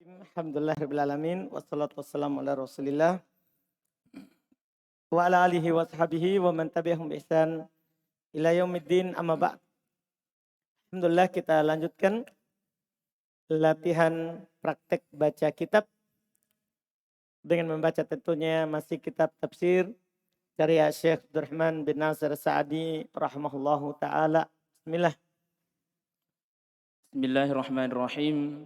Alhamdulillahirrahmanirrahim. Wassalatu wassalamu ala rasulillah. Wa ala alihi wa sahbihi wa man tabi'ahum bi ihsan ila yaumiddin amma ba'd. Alhamdulillah kita lanjutkan latihan praktek baca kitab dengan membaca tentunya masih kitab tafsir karya Syekh Abdurrahman bin Nasir Sa'di rahimahullahu ta'ala. Bismillah. Bismillahirrahmanirrahim.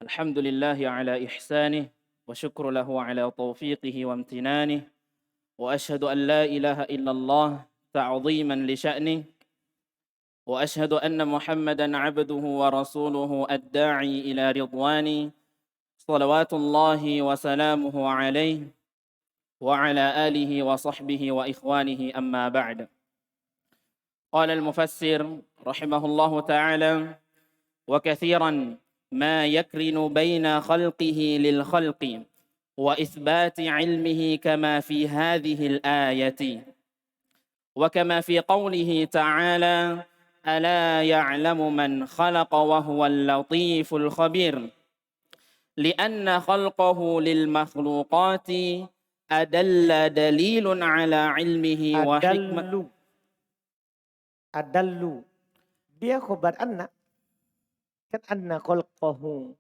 Alhamdulillahi ala ihsanih wa syukru lahu ala taufiqihi wa amtinanih wa ashhadu an la ilaha illallah ta'ziman li sya'nih wa ashhadu anna Muhammadan 'abduhu wa rasuluhu ad-da'i ila ridwani salawatullahi wa salamuhu alaihi wa ala alihi wa sahbihi wa ikhwanihi amma ba'd. Qala al-mufassir rahimahullahu ta'ala وكثيرا ما يكرن بين خلقه للخلق وإثبات علمه كما في هذه الآية وكما في قوله تعالى ألا يعلم من خلق وهو اللطيف الخبير لأن خلقه للمخلوقات أدل دليل على علمه وحكمته. Adallu dia khobar anna kan anna khalqahu.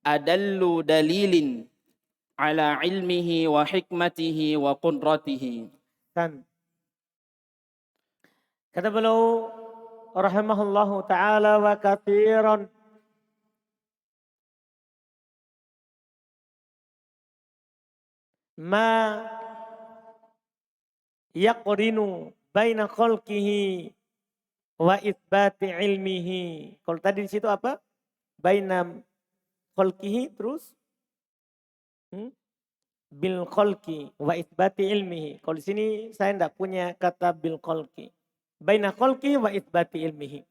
Adallu dalilin ala ilmihi wa hikmatihi wa qudratihi. Kan. Kata beliau rahimahullahu ta'ala wa kathiran ma yaqrinu baina khalqihi wa itsbati ilmihi. Kalau tadi di situ apa? Baina khalqihi terus bil khalqi wa itsbati ilmihi. Kalau di sini saya enggak punya kata bil khalqi. Baina khalqi wa itsbati ilmihi.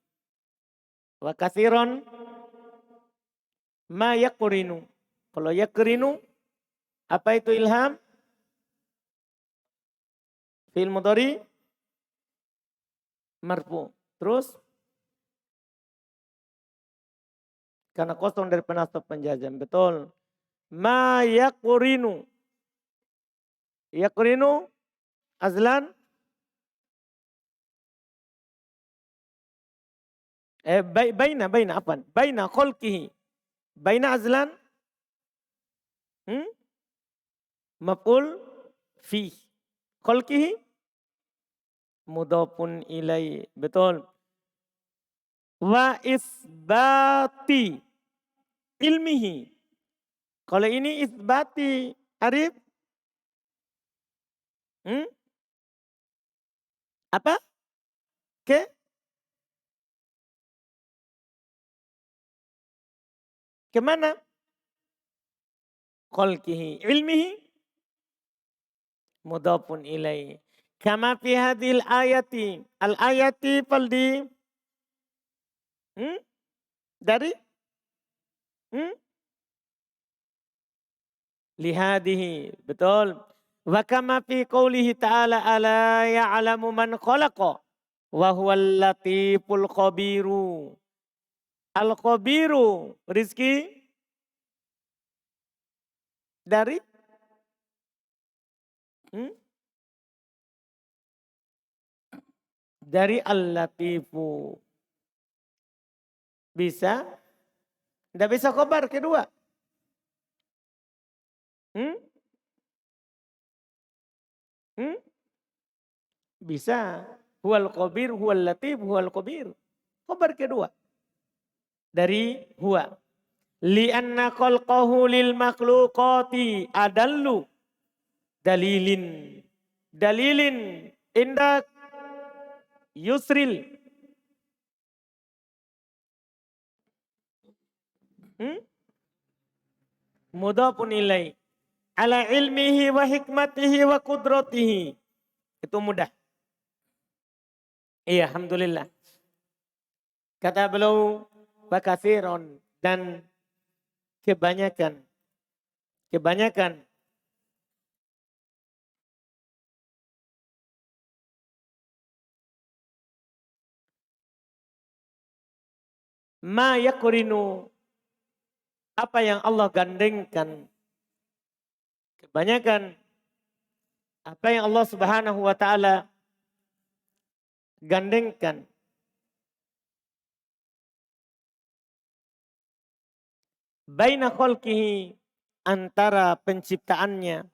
Wa katsiran ma yaqrinu. Kalau yaqrinu apa itu ilham? Fi'il mudhari marfu. Terus karena kosong dari penasab penjazam. Betul. Ma yaqrinu. Yaqrinu azlan. Baina apaan? Baina khalqihi. Baina azlan. Maf'ul fi. Khalqihi mudhafun ilai. Betul. Wa isbati ilmihi. Kalau ini isbati Arif. Apa? Kemana? Khalqihi. Ilmihi mudhafun ilai. Kama fi hadhil ayati. Al-ayati faldi. Dari? Lihadihi. Betul. Wa kama fi qawlihi ta'ala ala ya'lamu man khalaqa. Wa huwal latiful khabiru. Al-khabiru. Rizki. Dari? Dari al-latifu. Bisa? Tidak bisa khobar kedua. Bisa. Huwal khabir, huwal latif, huwal khabir. Khobar kedua. Dari huwa. Li'anna khalqahu lil makhluqati adallu. Dalilin. Dalilin. Indak. Yusril. Mudhafun ilai. Ala ilmihi wa hikmatihi wa qudratihi. Itu mudah. Iya, alhamdulillah. Kata beliau wa katsiran dan kebanyakan ma yakurinu apa yang Allah gandengkan. Kebanyakan apa yang Allah Subhanahu wa taala gandengkan baina khalqihi, antara penciptaannya,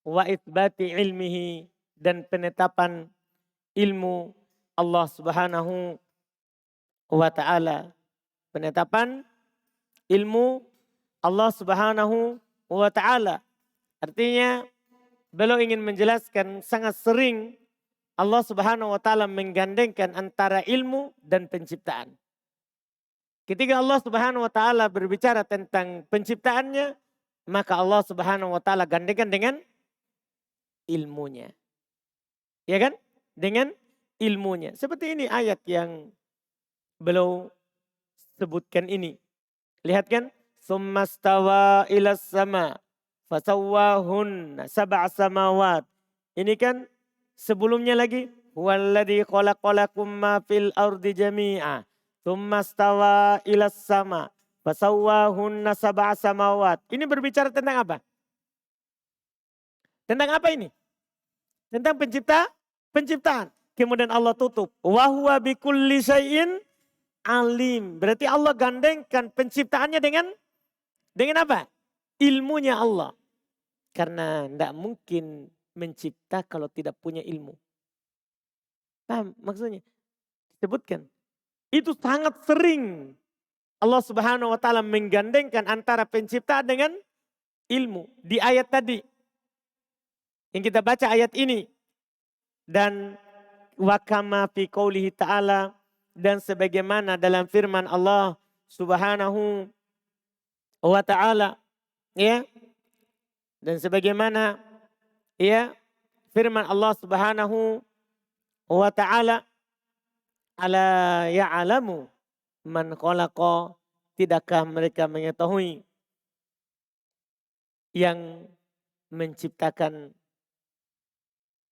wa itsbati ilmihi, dan penetapan ilmu Allah Subhanahu wa taala. Penetapan ilmu Allah Subhanahu wa taala. Artinya beliau ingin menjelaskan sangat sering Allah Subhanahu wa taala menggandengkan antara ilmu dan penciptaan. Ketika Allah Subhanahu wa taala berbicara tentang penciptaannya, maka Allah Subhanahu wa taala gandengkan dengan ilmunya. Ya kan? Dengan ilmunya. Seperti ini ayat yang beliau sebutkan ini. Lihat kan? Summastawa ilas sama fasawwahunna sab'a samawat. Ini kan sebelumnya lagi huwallazi khalaqalakum ma fil ardi jami'a. Summastawa ilas sama fasawwahunna sab'a samawat. Ini berbicara tentang apa? Tentang apa ini? Tentang penciptaan. Kemudian Allah tutup. Wa huwa bikulli syai'in alim. Berarti Allah gandengkan penciptaannya dengan apa? Ilmunya Allah. Karena tidak mungkin mencipta kalau tidak punya ilmu. Paham maksudnya? Disebutkan. Itu sangat sering Allah Subhanahu wa taala menggandengkan antara penciptaan dengan ilmu. Di ayat tadi. Yang kita baca ayat ini. Dan wa kama fi qoulihi ta'ala, dan sebagaimana dalam firman Allah Subhanahu wa taala, ya. Dan sebagaimana ya firman Allah Subhanahu wa taala, ala ya'lamu man khalaqa, tidakkah mereka mengetahui yang menciptakan.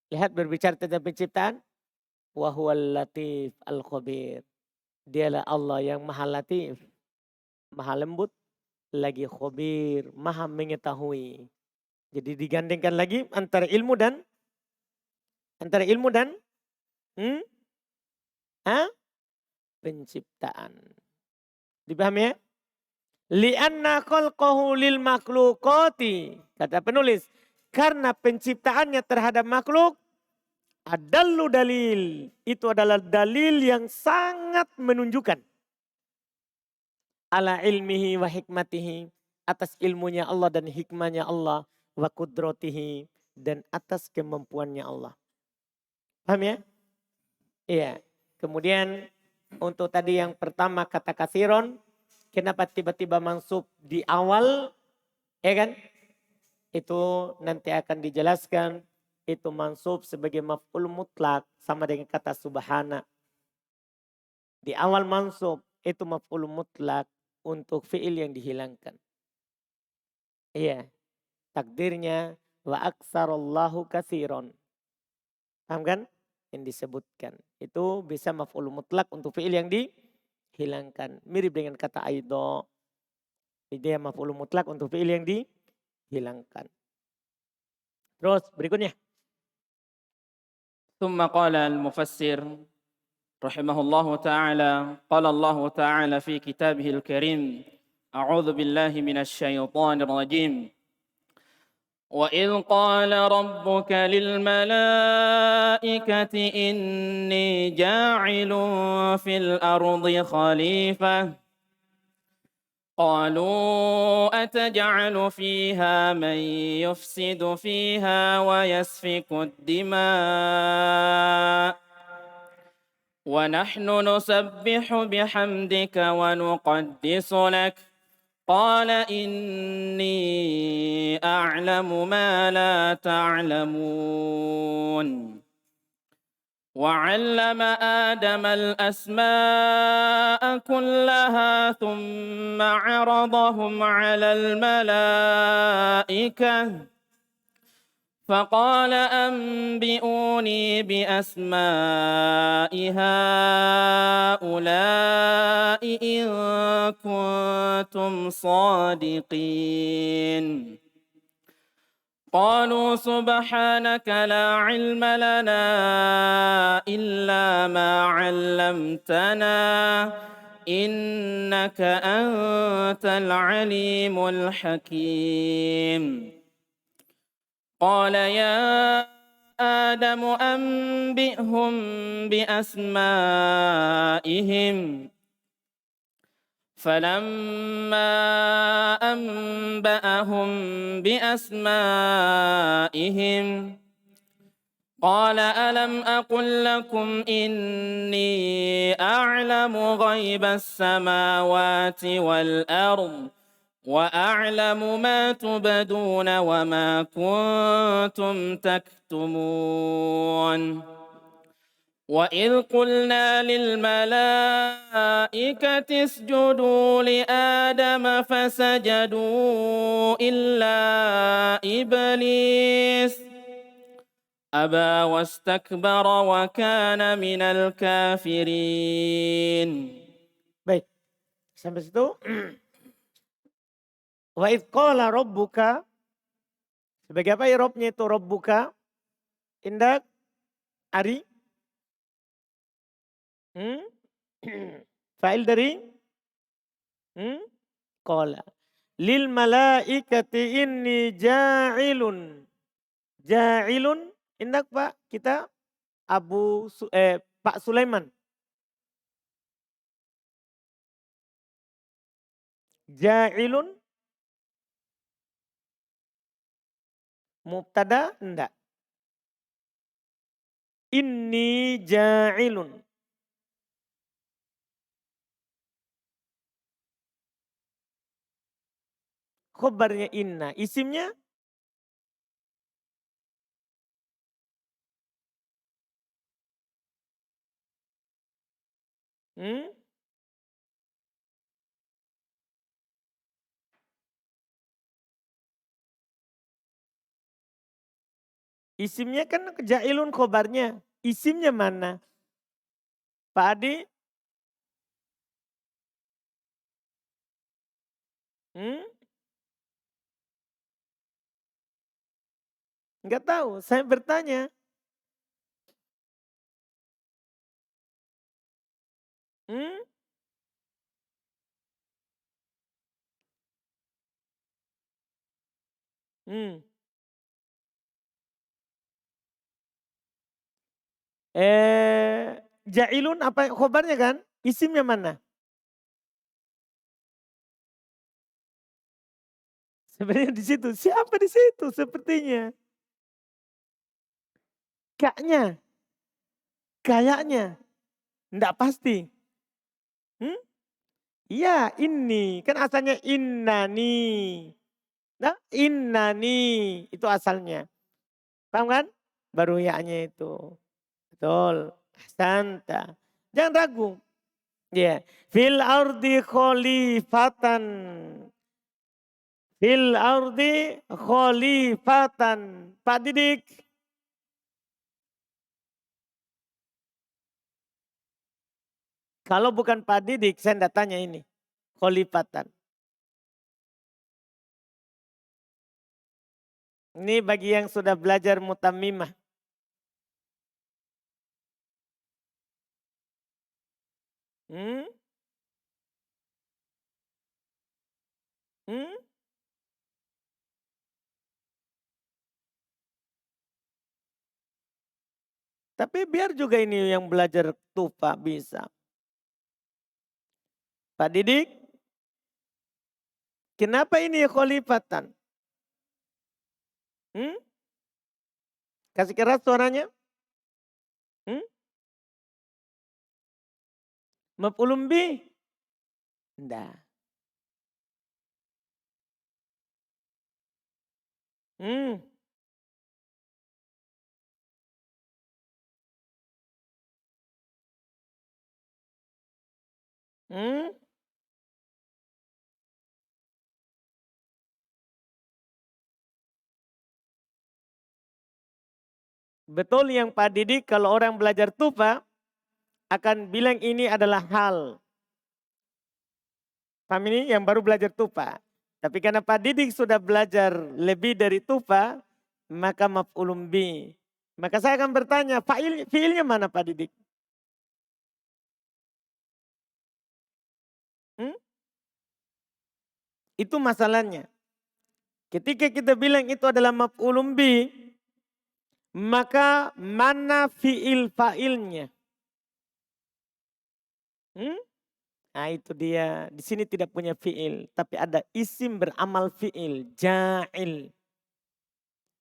Lihat berbicara tentang penciptaan. Wa huwal latif al khabir. Dialah Allah yang maha latif, maha lembut, lagi khabir, maha mengetahui. Jadi digandengkan lagi antara ilmu dan penciptaan. Dipahami ya? Li'anna khalqahu lil makhluqati. Kata penulis, karena penciptaannya terhadap makhluk adallu dalil. Itu adalah dalil yang sangat menunjukkan. Ala ilmihi wa hikmatihi. Atas ilmunya Allah dan hikmahnya Allah. Wa kudratihi. Dan atas kemampuannya Allah. Paham ya? Iya. Kemudian untuk tadi yang pertama kata kathiron. Kenapa tiba-tiba mansub di awal? Ya kan? Itu nanti akan dijelaskan. Itu mansub sebagai maf'ul mutlak sama dengan kata subhana. Di awal mansub itu maf'ul mutlak untuk fi'il yang dihilangkan. Iya. Takdirnya wa aktsarallahu katsiron. Paham kan? Yang disebutkan. Itu bisa maf'ul mutlak untuk fi'il yang dihilangkan. Mirip dengan kata aidha. Dia maf'ul mutlak untuk fi'il yang dihilangkan. Terus berikutnya. ثم قال المفسر رحمه الله تعالى قال الله تعالى في كتابه الكريم أعوذ بالله من الشيطان الرجيم وإذ قال ربك للملائكة إني جاعل في الأرض خليفة قالوا أتجعل فيها من يفسد فيها ويسفك الدماء ونحن نسبح بحمدك ونقدس لك قال إني أعلم ما لا تعلمون وعلم آدم الأسماء كلها ثم عرضهم على الملائكة فقال أنبئوني بأسماء إن كنتم صادقين قالوا سبحانك لا علم لنا إلا ما علمتنا إنك أنت العليم الحكيم قال يا آدم أنبئهم بأسمائهم فلما أنبأهم بأسمائهم قال ألم أقل لكم إني أعلم غيب السماوات والأرض وأعلم ما تبدون وما كنتم تكتمون وإذ قلنا للملائكة اسجدوا لآدم فسجدوا إلا إبليس أبى واستكبر وكان من الكافرين. Baik, sampai situ. Wa idh qala rabbuka, sebagai apa i'rabnya itu rabbuka? Indak Ari? Fa'il dari qala. Lil malaikati inni ja'ilun. Ja'ilun, indak Pak, kita Pak Sulaiman. Ja'ilun mubtada enggak. Inni ja'ilun. Khobarnya inna. Isimnya isimnya kan ja'ilun khobarnya. Isimnya mana? Pak Adi? Enggak tahu, saya bertanya. Hmm? Hmm. Ja'ilun apa khobarnya kan? Isimnya mana? Sebenarnya di situ. Siapa di situ sepertinya? Kayaknya. Kayaknya. Enggak pasti. Iya, ini. Kan asalnya innani. Nah, innani. Itu asalnya. Paham kan? Baru ya-nya itu. Betul. Ahsanta. Jangan ragu. Ya. Fil ardi khalifatan. Fil ardi khalifatan. Pak Didik. Kalau bukan Pak Didik, saya tidak tanya ini. Khalifatan. Ini bagi yang sudah belajar mutammimah. Hmm? Hmm? Tapi biar juga ini yang belajar tufa bisa. Pak Didik, kenapa ini khalifatan? Kasih keras suaranya. Maf'ulun bih? Enggak. Betul yang Pak Didik kalau orang belajar tufa akan bilang ini adalah hal. Paham ini yang baru belajar tupa. Tapi karena Pak Didik sudah belajar lebih dari tupa, maka maf'ulun bi. Maka saya akan bertanya, fiilnya mana Pak Didik? Hmm? Itu masalahnya. Ketika kita bilang itu adalah maf'ulun bi, maka mana fiil fa'ilnya? Hmm? Nah itu dia. Di sini tidak punya fiil. Tapi ada isim beramal fiil. Ja'il.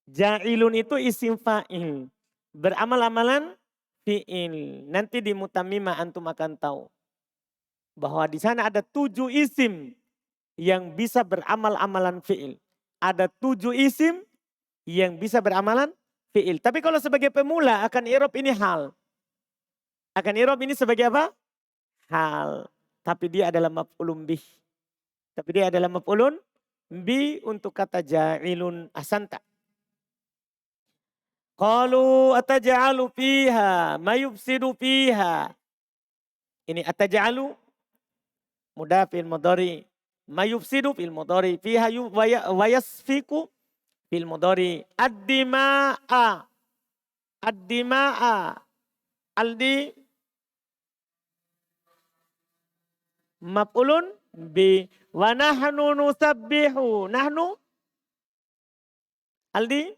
Ja'ilun itu isim fa'il. Beramal-amalan fiil. Nanti di mutamimah antum akan tahu. Bahwa di sana ada 7 isim yang bisa beramal-amalan fiil. Ada 7 isim yang bisa beramalan fiil. Tapi kalau sebagai pemula akan i'rab ini hal. Akan i'rab ini sebagai apa? Hal. Tapi dia adalah maf'ulun bih. Tapi dia adalah maf'ulun bi untuk kata ja'ilun asanta. Qalu ataj'alu fiha mayufsidu fiha. Ini ataj'alu mudah fil mudhari. Mayufsidu fil mudhari. Fiha wayasfiku fil mudhari. Ad-dima'a. Ad-dima'a. Aldi maf'ulun bi. Wa nahnu nusabbihu. Nahnu Aldi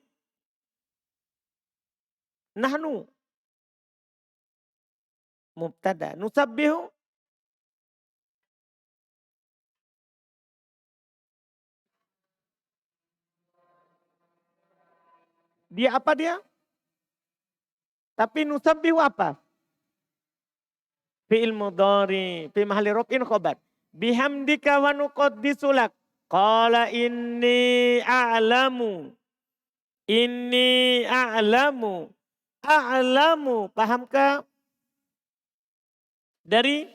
nahnu mubtada. Nusabbihu dia apa dia? Tapi nusabbihu apa? Fi'il mudhari. Fi mahalli raf'in khobar. Bihamdika wa nuqaddisulak. Qala inni a'lamu. Inni a'lamu. A'lamu. Pahamkah? Dari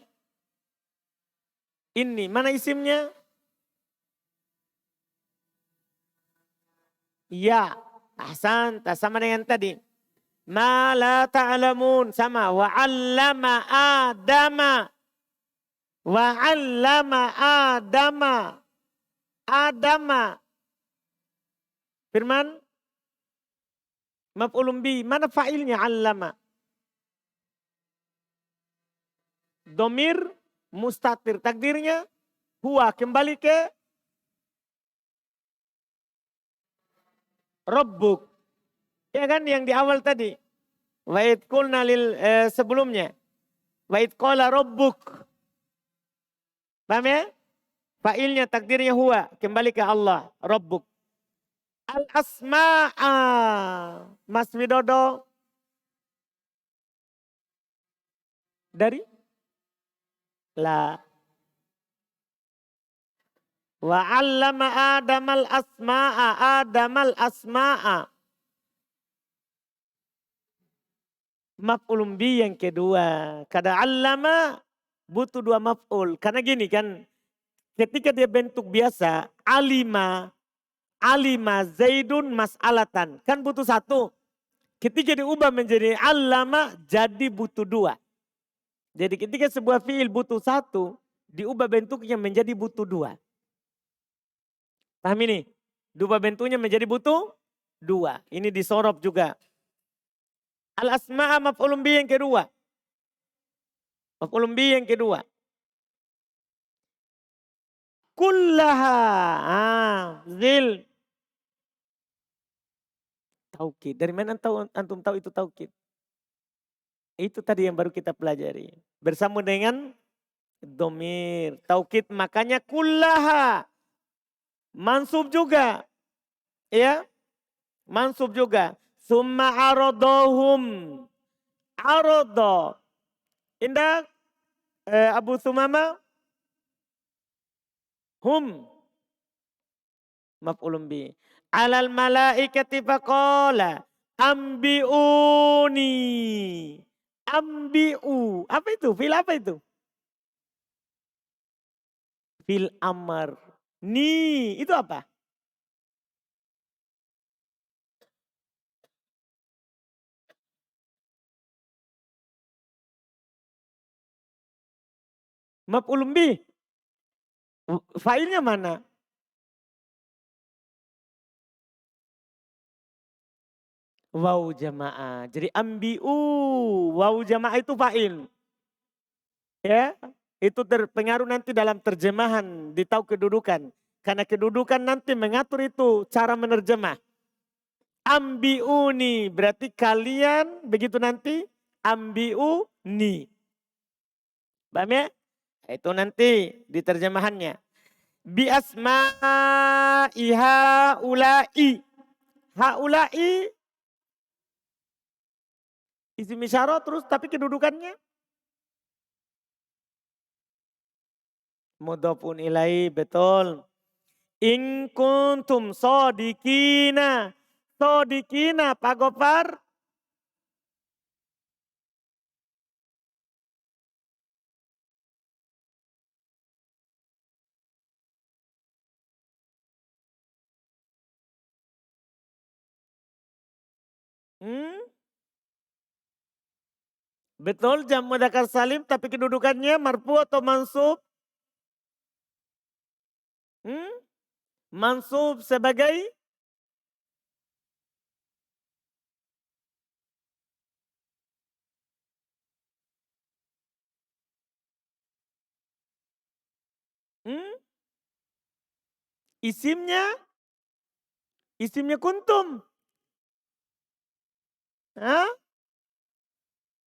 ini. Mana isimnya? Ya. Ahsan. Sama dengan tadi. Ma la ta'lamun. Sama. Wa 'allama Adama. Wa 'allama Adama. Adama. Firman. Maf'ulun bi. Mana fa'ilnya 'allama? Domir mustatir. Takdirnya huwa. Kembali ke Rabbuk. Ya kan yang di awal tadi. Wa id qulna sebelumnya. Wa id qala rabbuk. Paham ya? Fa'ilnya takdirnya huwa. Kembali ke Allah. Rabbuk. Al-asma'a. Mas Widodo. Dari? La. Wa 'allama Adamal asma'a. Adamal asma'a. Maf'ulun bi yang kedua. Kada 'allama butuh 2 maf'ul. Karena gini kan. Ketika dia bentuk biasa. Alima Zaidun mas'alatan. Kan butuh 1. Ketika diubah menjadi 'allama jadi butuh 2. Jadi ketika sebuah fiil butuh 1. Diubah bentuknya menjadi butuh 2. Paham ini? Diubah bentuknya menjadi butuh 2. Ini disorot juga. Al-asma'a maf'ulun bi yang kedua. Maf'ulun bi yang kedua. Kullaha. Zil. Taukid. Dari mana antum tahu itu taukid? Itu tadi yang baru kita pelajari. Bersama dengan domir. Taukid makanya kullaha. Mansub juga. Ya. Mansub juga. Summa arodohum. Arodo. Indah Abu Sumama. Hum. Maf'ulun bi. Alal malaikati faqala. Ambi'uni. Ambi'u. Apa itu? Fil apa itu? Fil amar. Ni. Itu apa? Maf'ulun bi. Fa'ilnya mana? Waw jamaah. Jadi ambi'u. Waw jamaah itu fa'il. Ya, itu terpengaruh nanti dalam terjemahan, ditahu kedudukan. Karena kedudukan nanti mengatur itu cara menerjemah. Ambiuni berarti kalian, begitu nanti ambiuni. Paham ya? Itu nanti di terjemahannya. Bi asma'i haula'i. Haula'i isim isyarah terus tapi kedudukannya mudhofun ilai, betul. In kuntum sodikina. Sodikina Pak Gopar. Hmm? Betul jam mudzakkar salim tapi kedudukannya marfu atau mansub? Hmm? Mansub sebagai hmm? Isimnya? Isimnya kuntum. Hah?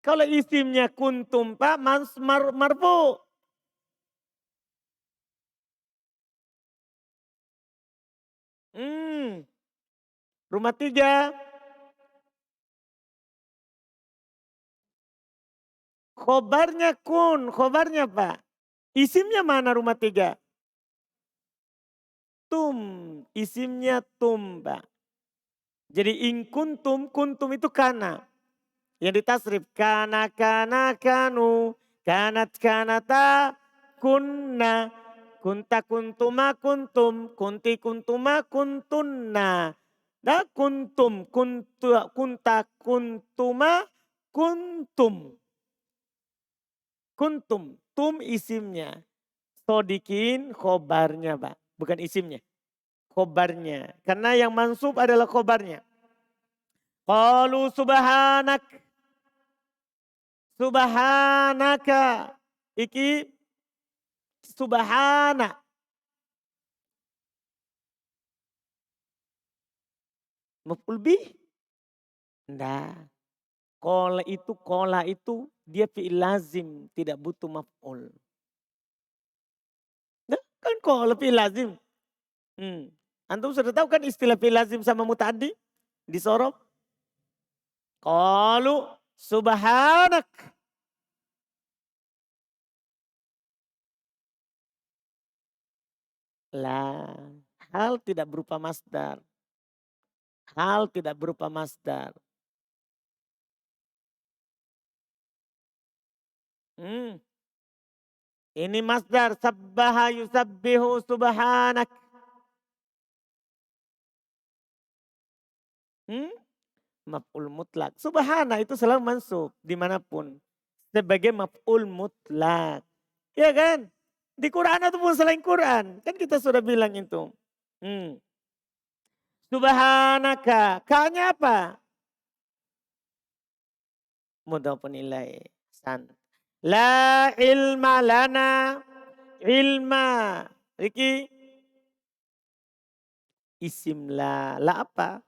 Kalau isimnya kuntum Pak marfu. Hmm. Rumah tiga. Khobarnya kun. Khobarnya Pak. Isimnya mana rumah tiga? Tum. Isimnya tum Pak. Jadi in kuntum. Kuntum itu kana. Yang ditasrif. Kana kana kanu. Kanat kanata kunna. Kunta kuntuma kuntum. Kunti kuntuma kuntunna. Nah kuntum. Kunta kuntuma kuntum. Kuntum. Tum isimnya. Sodikin khobarnya Pak. Bukan isimnya. Khobarnya. Karena yang mansub adalah khobarnya. Qalu subhanak. Subhanaka. Iki subhana. Maf'ul bih? Enggak. Kola itu dia fi'il lazim. Tidak butuh maf'ul. Nah, kan kola fi'il lazim. Antum sudah tahu kan istilah fi'il lazim sama muta'addi? Di sorof. Qalu subhanak. Lah, hal tidak berupa masdar. Hal tidak berupa masdar. Ini masdar sabbaha yusabbihu subhanak. Maf'ul mutlak. Subhana itu selalu mansub dimanapun. Sebagai maf'ul mutlak. Ya kan? Di Quran ataupun selain Quran. Kan kita sudah bilang itu. Subhanaka. K-nya apa? Mudhafun ilaih. San. La ilma lana. Ilma. Riki. Isim la. La apa?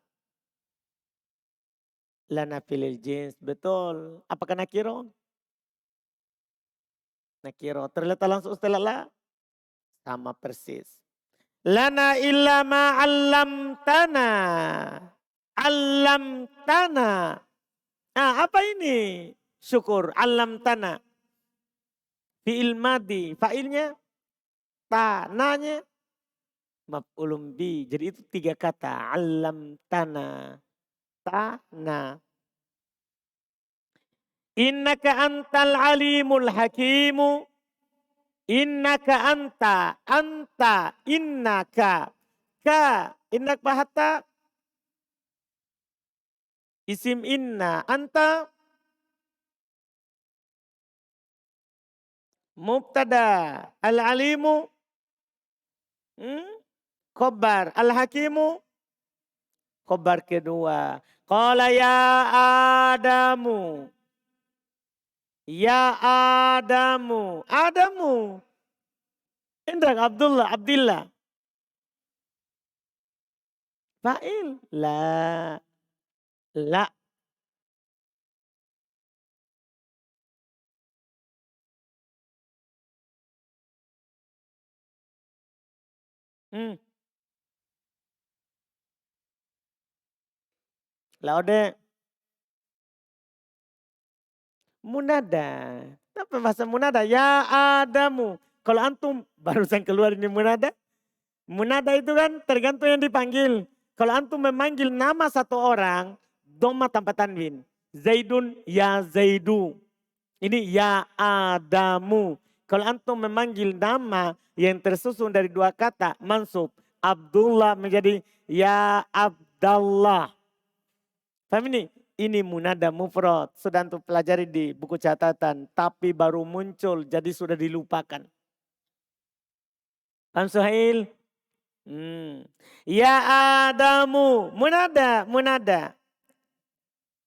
Lana filil jins. Betul. Apakah nakiro? Nakiro. Terletak langsung setelah la. Sama persis. Lana illa ma'allamtana. Allamtana. Nah apa ini? Syukur. Allamtana. Fi'il madi. Fa'ilnya. Tananya. Maf'ulun bi. Jadi itu 3 kata. Allamtana. Tana. Innaka antal alimul hakimu. Innaka anta, innaka, ka, innak bahata, isim inna, anta, mubtada, al-alimu, Hmm? Khobar. Al-Hakimu khobar kedua. Qala ya Adamu. Ya Adamu. Adamu. Indra Abdullah. Abdillah. Fa'il. La. La. Hmm. Laude. Munada. Apa bahasa munada? Ya Adamu. Kalau antum barusan keluar ini munada. Munada itu kan tergantung yang dipanggil. Kalau antum memanggil nama satu orang, doma tanpa tanwin. Zaidun ya Zaidu. Ini ya Adamu. Kalau antum memanggil nama yang tersusun dari dua kata, mansub. Abdullah menjadi ya Abdallah. Paham ini? Ini munada mufrad. Sudah antum pelajari di buku catatan. Tapi baru muncul jadi sudah dilupakan. Paham Suhail? Ya Adamu. Munada. Munada.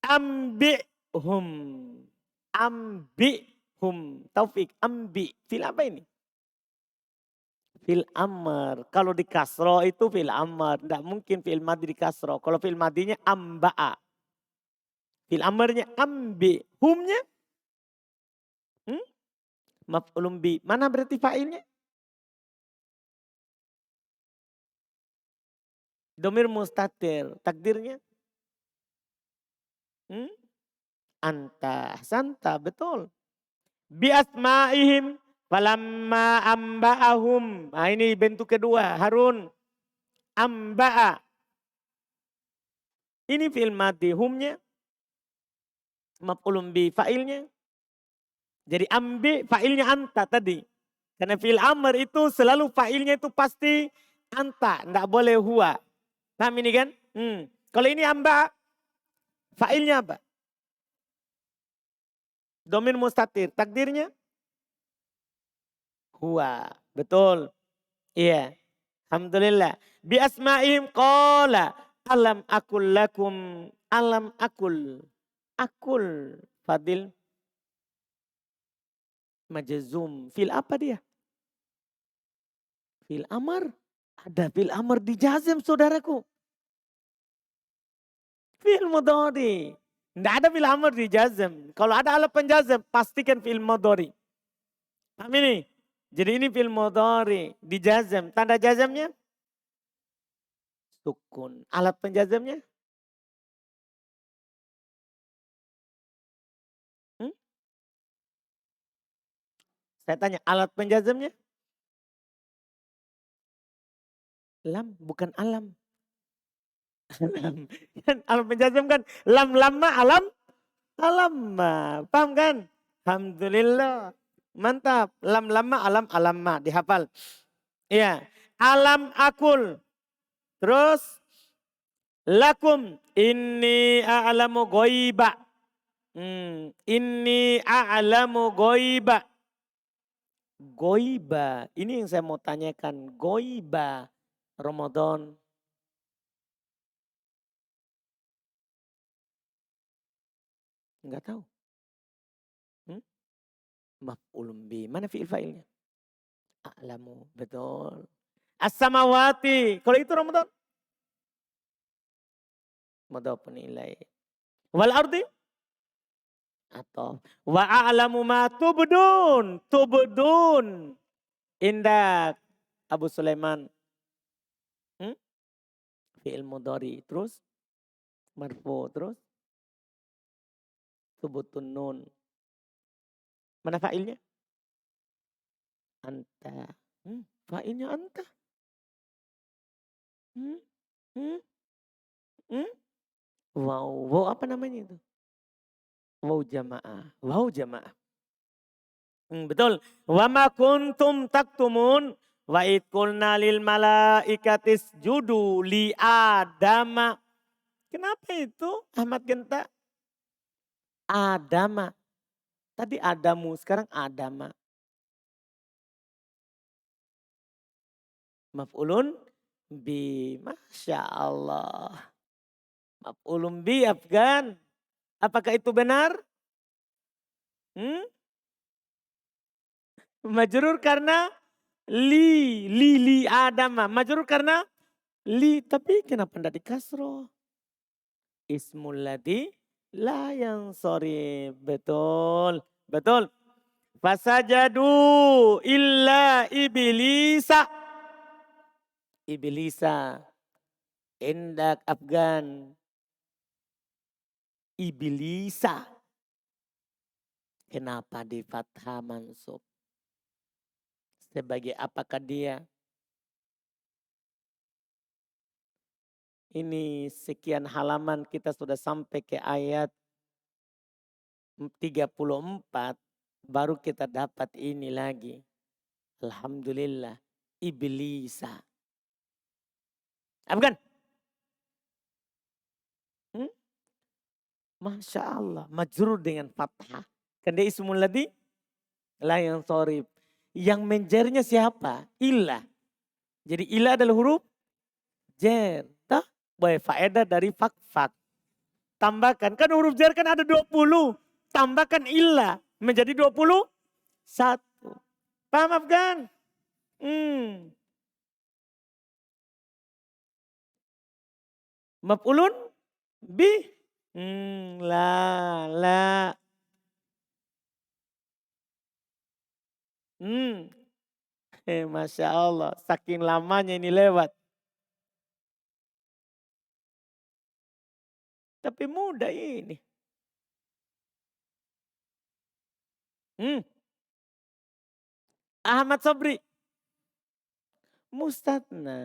Ambihum. Ambihum. Taufik. Ambi. Fil apa ini? Fil amr. Kalau di kasro itu fil amr. Tidak mungkin fil madi di kasro. Kalau fil madinya amba'a. Fil amrnya ambi. Humnya? Maf'ulun bi. Mana berarti fa'ilnya? Domir mustatir. Takdirnya? Anta. Santa. Betul. Bi asma'ihim. Falamma amba'ahum. Nah ini bentuk kedua. Harun. Amba'a. Ini fi'il madi. Humnya. Maf'ulun bi. Fa'ilnya. Jadi ambi fa'ilnya anta tadi. Karena fi'il amr itu selalu fa'ilnya itu pasti anta. Tidak boleh huwa. Paham ini kan? Kalau ini amba. Fa'ilnya apa? Domir mustatir. Takdirnya? Huwa. Betul. Iya. Alhamdulillah. Bi asma'ihim qala. Alam akul lakum. Alam akul. Akul. Fadil. Majazum. Fil apa dia? Fil amar. Ada fil amar di jazm saudaraku. Fil mudhari. Tidak ada fil amar di jazm. Kalau ada alat penjazm pastikan fil mudhari. Paham ini? Jadi ini fil mudhari di jazm. Tanda jazmnya? Sukun. Alat penjazmnya? Saya tanya alat penjazmnya? Lam, bukan alam. Kan alat penjazm kan lam lama alam alamma. Paham kan? Alhamdulillah. Mantap. Lam lama alam alamma. Dihafal. Iya. Alam akul. Terus lakum inni a'lamu ghoiba. Inni a'lamu ghoiba. Ghoiba. Ini yang saya mau tanyakan. Ghoiba. Ramadan. Enggak tahu. Maf'ulun bi. Mana fi'il fa'ilnya? A'lamu. Betul. As-samawati. Kalau itu Ramadan. Mudhafun ilaih. Wal ardi. Atau wa a'lamu ma tubdun. Tubdun. Indak. Abu Sulaiman. Fi'il mudhari. Terus. Marfu. Terus. Tubutun nun. Mana fa'ilnya? Anta. Fa'ilnya anta. Wow. Wow apa namanya itu? Wow jamaah. Wow jamaah. Betul. Wa ma kuntum taktumun. Wa id qulna lil malaikatis judu li adama. Kenapa itu Ahmad Genta? Adama. Tadi Adamu, sekarang Adama. Maf'ulun bi. Masya Allah. Maf'ulun bi Afgan. Apakah itu benar? Majrur karena li Adam. Majrur karena li. Tapi kenapa tidak dikasroh? Ismul ladzi la yansharif. Betul. Betul. Fasajadu illa iblisa. Iblisa. Endak Afgan. Iblisa. Kenapa di fathah mansub? Sebagai apakah dia? Ini sekian halaman kita sudah sampai ke ayat 34. Baru kita dapat ini lagi. Alhamdulillah. Iblisa. Apa kan? Masya Allah. Majrur dengan fathah. Kan dia ismul ladzi la yansharif. Yang menjernya siapa? Illa. Jadi illa adalah huruf jer. Faedah dari fak. Tambahkan. Kan huruf jer kan ada 20. Tambahkan illa. Menjadi 21. Paham Afgan? Maf'ulun bi. La. Masya Allah. Saking lamanya ini lewat. Tapi mudah ini. Ahmad Sobri. Mustatna.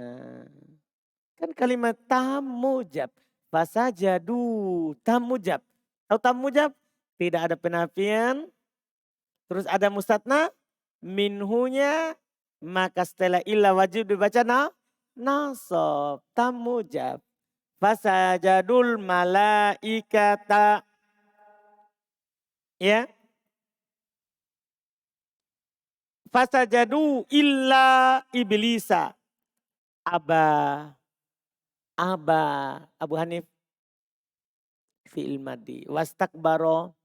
Kan kalimat tamujab. Fasajadu tamujab. Tahu tamujab? Tidak ada penafian. Terus ada mustatna. Minhunya. Maka setelah illa wajib dibaca nasab. Tamujab. Fasajadul malaikata. Ya. Fasajadu illa iblisa. Aba. Abu Hanif. Fi'il madi. Wastakbaro.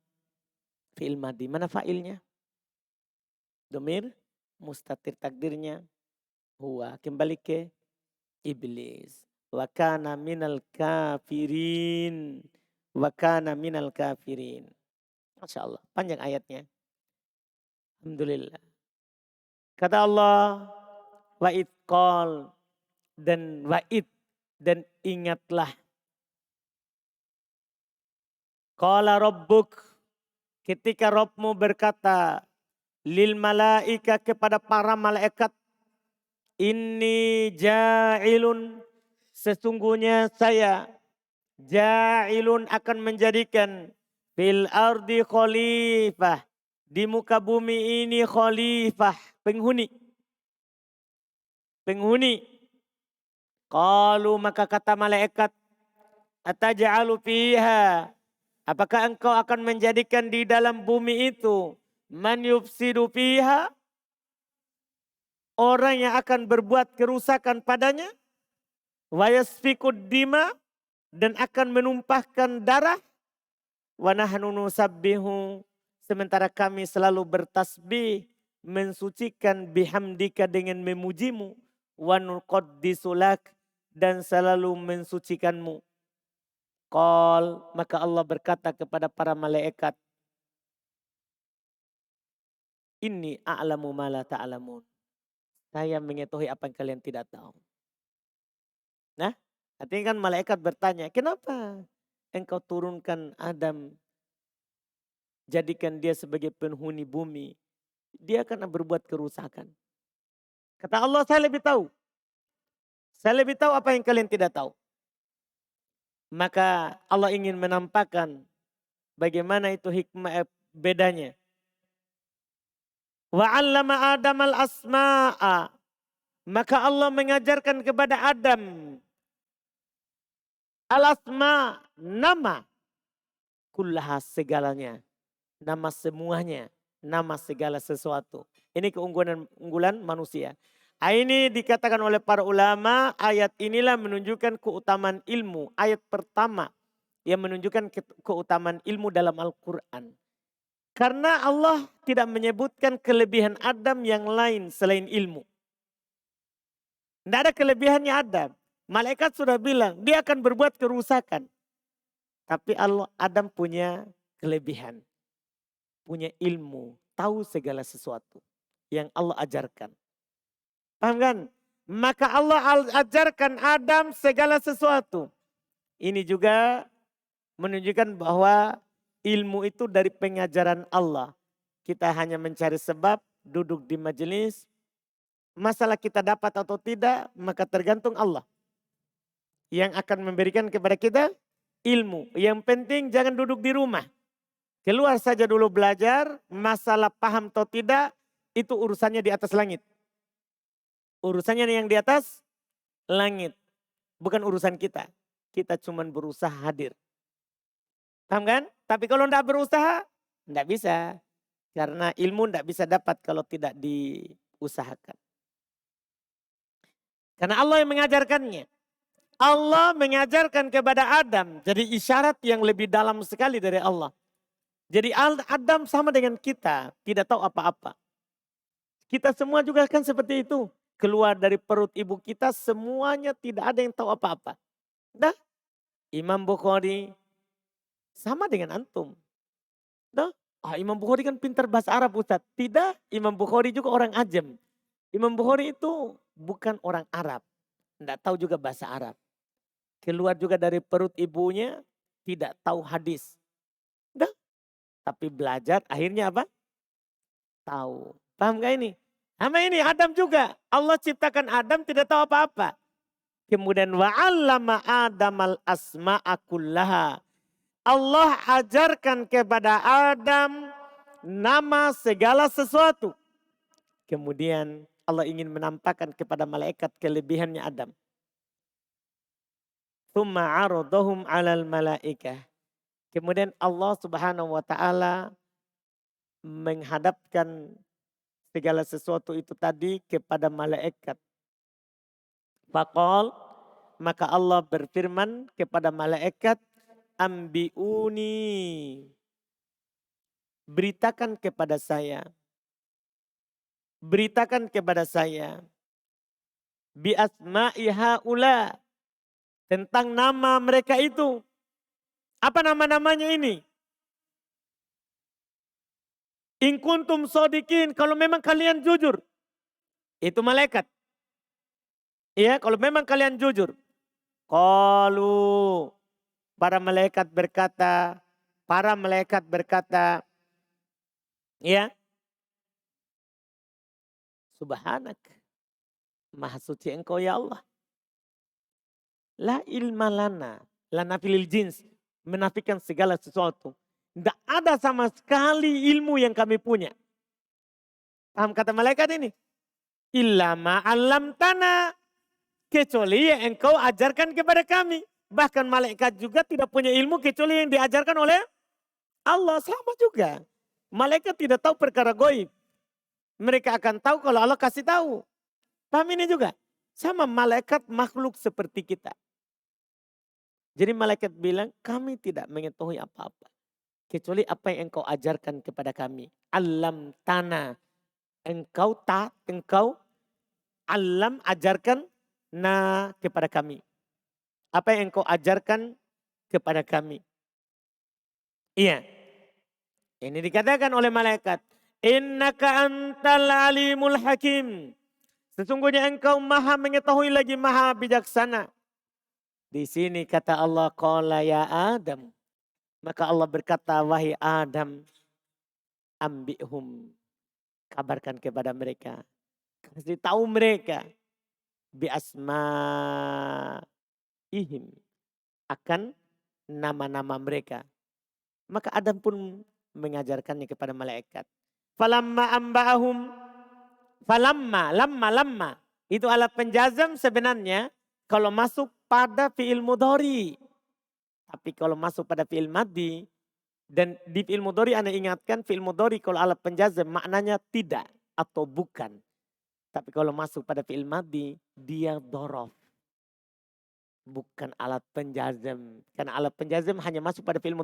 Fi'il madi. Mana fa'ilnya? Domir. Mustatir takdirnya. Huwa. Kembali ke iblis. Wa kana minal kafirin. Masya Allah. Panjang ayatnya. Alhamdulillah. Kata Allah. Wa'id qol. Dan wa'id. Dan ingatlah. Qala rabbuk. Ketika Rabbmu berkata. Lil malaika kepada para malaikat. Inni ja'ilun. Sesungguhnya saya ja'ilun akan menjadikan fil ardi khalifah. Di muka bumi ini khalifah. Penghuni. Qalu maka kata malaikat. Ataj'alu fiha. Apakah engkau akan menjadikan di dalam bumi itu. Man yufsidu fiha. Orang yang akan berbuat kerusakan padanya. Wa yasfikud dima dan akan menumpahkan darah. Wa nahnu nusabbihu sementara kami selalu bertasbih mensucikan bihamdika dengan memujimu wa nuqaddisu lak dan selalu mensucikanmu. Qal maka Allah berkata kepada para malaikat Inni a'lamu ma la ta'lamun. Saya mengetahui apa yang kalian tidak tahu. Nah, artinya kan malaikat bertanya, kenapa engkau turunkan Adam, jadikan dia sebagai penghuni bumi. Dia akan berbuat kerusakan. Kata Allah, saya lebih tahu. Saya lebih tahu apa yang kalian tidak tahu. Maka Allah ingin menampakkan bagaimana itu hikmah bedanya. Wa 'allama Adam al-asma'a. Maka Allah mengajarkan kepada Adam al-asma, nama. Kullaha segalanya. Nama semuanya. Nama segala sesuatu. Ini keunggulan manusia. Ini dikatakan oleh para ulama, ayat inilah menunjukkan keutamaan ilmu. Ayat pertama yang menunjukkan keutamaan ilmu dalam Al-Quran. Karena Allah tidak menyebutkan kelebihan Adam yang lain selain ilmu. Tidak ada kelebihannya Adam. Malaikat sudah bilang dia akan berbuat kerusakan. Tapi Adam punya kelebihan. Punya ilmu. Tahu segala sesuatu yang Allah ajarkan. Paham kan? Maka Allah ajarkan Adam segala sesuatu. Ini juga menunjukkan bahwa ilmu itu dari pengajaran Allah. Kita hanya mencari sebab, duduk di majelis. Masalah kita dapat atau tidak, maka tergantung Allah. Yang akan memberikan kepada kita ilmu. Yang penting jangan duduk di rumah. Keluar saja dulu belajar, masalah paham atau tidak, itu urusannya di atas langit. Urusannya yang di atas langit. Bukan urusan kita. Kita cuma berusaha hadir. Paham kan? Tapi kalau tidak berusaha, tidak bisa. Karena ilmu tidak bisa dapat kalau tidak diusahakan. Karena Allah yang mengajarkannya. Allah mengajarkan kepada Adam. Jadi isyarat yang lebih dalam sekali dari Allah. Jadi Adam sama dengan kita. Tidak tahu apa-apa. Kita semua juga kan seperti itu. Keluar dari perut ibu kita semuanya tidak ada yang tahu apa-apa. Dah, Imam Bukhari sama dengan antum. Dah, Imam Bukhari kan pintar bahasa Arab Ustaz. Tidak, Imam Bukhari juga orang Ajam. Imam Bukhari itu bukan orang Arab. Tidak tahu juga bahasa Arab. Keluar juga dari perut ibunya tidak tahu hadis. Dah, tapi belajar akhirnya apa? Tahu. Paham gak ini? Sama ini Adam juga. Allah ciptakan Adam tidak tahu apa-apa. Kemudian wa'allama Adamal asma'a kullaha. Allah ajarkan kepada Adam nama segala sesuatu. Kemudian Allah ingin menampakkan kepada malaikat kelebihannya Adam. Tsumma 'aradahum 'alal malaikah. Kemudian Allah Subhanahu wa taala menghadapkan segala sesuatu itu tadi kepada malaikat. Faqal, maka Allah berfirman kepada malaikat, ambiuni, beritakan kepada saya. Beritakan kepada saya. Bi asma'i haula, tentang nama mereka itu. Apa nama-namanya ini? In kuntum shodikin, kalau memang kalian jujur. Itu malaikat. Iya, kalau memang kalian jujur. Qalu, para malaikat berkata, ya, subhanak, maha suci engkau ya Allah. La ilma lana filil jins, menafikan segala sesuatu. Tidak ada sama sekali ilmu yang kami punya. Paham kata malaikat ini? Illa ma'alam tanah. Kecuali yang engkau ajarkan kepada kami. Bahkan malaikat juga tidak punya ilmu kecuali yang diajarkan oleh Allah. Sama juga. Malaikat tidak tahu perkara gaib. Mereka akan tahu kalau Allah kasih tahu. Paham ini juga? Sama malaikat makhluk seperti kita. Jadi malaikat bilang kami tidak mengetahui apa-apa. Kecuali apa yang engkau ajarkan kepada kami. Alam tanah. Engkau alam ajarkan kepada kami. Apa yang engkau ajarkan kepada kami. Iya. Ini dikatakan oleh malaikat. Innaka antal alimul hakim. Sesungguhnya engkau maha mengetahui lagi maha bijaksana. Di sini kata Allah, qala ya Adam. Maka Allah berkata, wahai Adam, ambihum, kabarkan kepada mereka. Kasih tahu mereka. Bi asma'ihim. Akan nama-nama mereka. Maka Adam pun mengajarkannya kepada malaikat. Falamma amba'ahum. Lamma. Itu alat penjazam sebenarnya kalau masuk pada fi'il mudhari. Tapi kalau masuk pada fi'il madhi, dan di fi'il mudhari Anda ingatkan fi'il mudhari kalau alat penjazam maknanya tidak atau bukan. Tapi kalau masuk pada fi'il madhi, dia dhorof. Bukan alat penjazam. Karena alat penjazam hanya masuk pada fi'il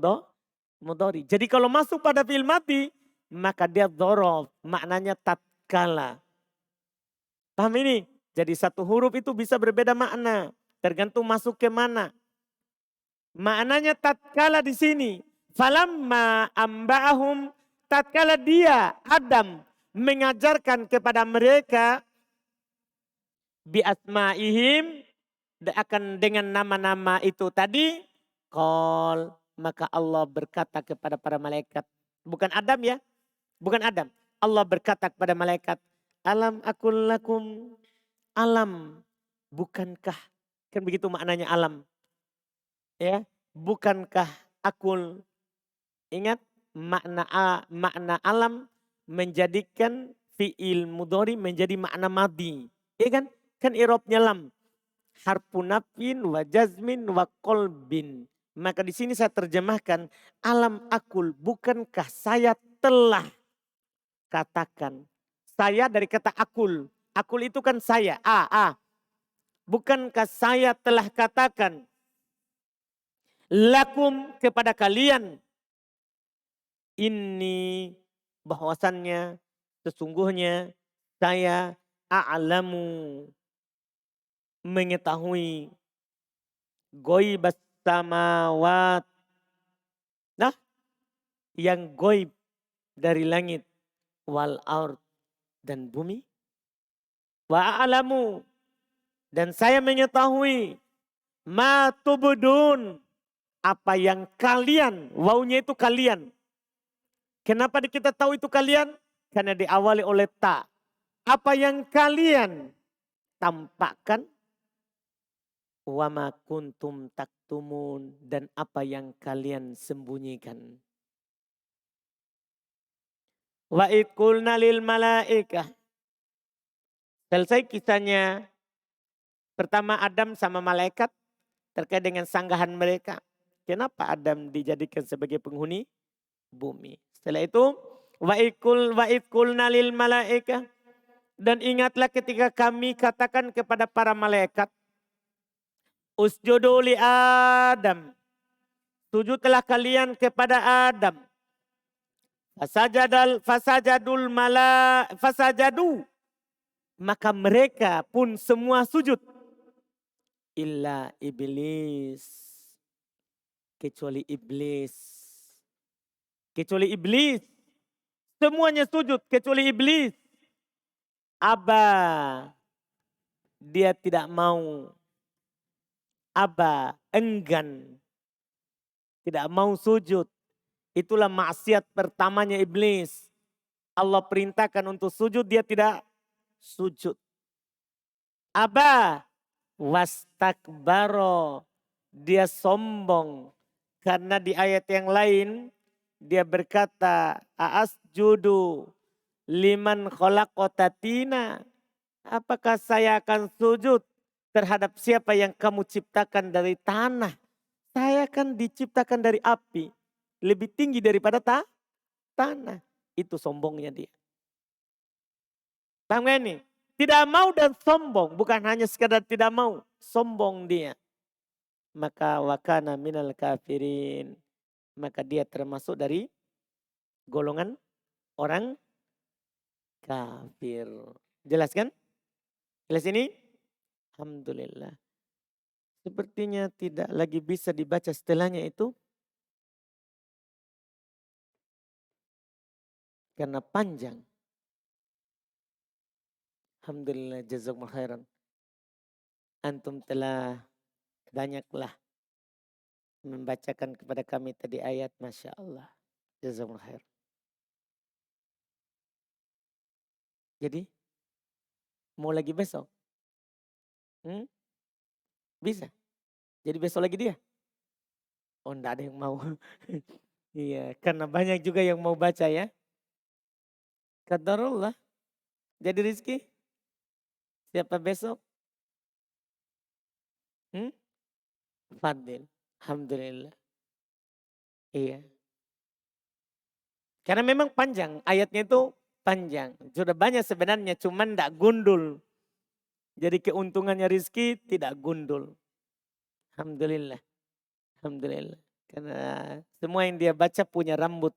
mudhari. Jadi kalau masuk pada fi'il madhi, maka dia dhorof. Maknanya tatkala. Paham ini? Jadi satu huruf itu bisa berbeda makna. Tergantung masuk ke mana. Maknanya tatkala di sini. Falamma amba'ahum, tatkala dia, Adam, mengajarkan kepada mereka bi asma'ihim, akan dengan nama-nama itu tadi, qol, maka Allah berkata kepada para malaikat. Bukan Adam ya, bukan Adam. Allah berkata kepada malaikat, alam akul lakum, alam, bukankah, kan begitu maknanya alam. Ya, bukankah akul, ingat makna alam menjadikan fi'il mudhari menjadi makna madhi. Iya kan? Kan irobnya lam. Harfu nafin wa jazmin wa kolbin. Maka di sini saya terjemahkan alam akul, bukankah saya telah katakan. Saya dari kata akul. Akul itu kan saya, bukankah saya telah katakan lakum kepada kalian, ini bahwasannya sesungguhnya saya a'lamu, mengetahui ghaibas samawat. Nah, yang ghaib dari langit wal ard dan bumi. Wa a'lamu, dan saya mengetahui ma tubdun, apa yang kalian, wawunya itu kalian. Kenapa kita tahu itu kalian? Karena diawali oleh ta. Apa yang kalian tampakkan, wa ma kuntum taktumun, dan apa yang kalian sembunyikan. Wa id qulna lil malaikah. Selesai kisahnya. Pertama Adam sama malaikat terkait dengan sanggahan mereka. Kenapa Adam dijadikan sebagai penghuni bumi? Setelah itu wa id qulna lil malaikah, dan ingatlah ketika kami katakan kepada para malaikat, usjudu li Adam, sujudlah kalian kepada Adam. Fasajadu, maka mereka pun semua sujud. Illa iblis, kecuali iblis. Kecuali iblis. Semuanya sujud kecuali iblis. Aba, dia tidak mau. Aba, enggan. Tidak mau sujud. Itulah maksiat pertamanya iblis. Allah perintahkan untuk sujud, dia tidak sujud. Aba, wastakbaro, dia sombong. Karena di ayat yang lain dia berkata, asjudu liman khalaqotatina, apakah saya akan sujud terhadap siapa yang kamu ciptakan dari tanah? Saya kan diciptakan dari api, lebih tinggi daripada tanah. Itu sombongnya dia. Paham gak ini? Tidak mau dan sombong, bukan hanya sekadar tidak mau, sombong dia. Maka wakana minal kafirin, maka dia termasuk dari golongan orang kafir. Jelas kan? Jelas ini? Alhamdulillah. Sepertinya tidak lagi bisa dibaca setelahnya itu. Karena panjang. Alhamdulillah, jazakumullah khairan. Antum telah banyaklah membacakan kepada kami tadi ayat, Masya Allah. Jazakumullah khairan. Jadi, mau lagi besok? Bisa? Jadi besok lagi dia? Oh, enggak ada yang mau. Iya, karena banyak juga yang mau baca ya. Qadarullah. Jadi Rizki, siapa besok? Fadil. Alhamdulillah. Iya. Karena memang panjang ayatnya itu, panjang. Sudah banyak sebenarnya, cuman tidak gundul. Jadi keuntungannya rizki tidak gundul. Alhamdulillah. Alhamdulillah. Karena semua yang dia baca punya rambut.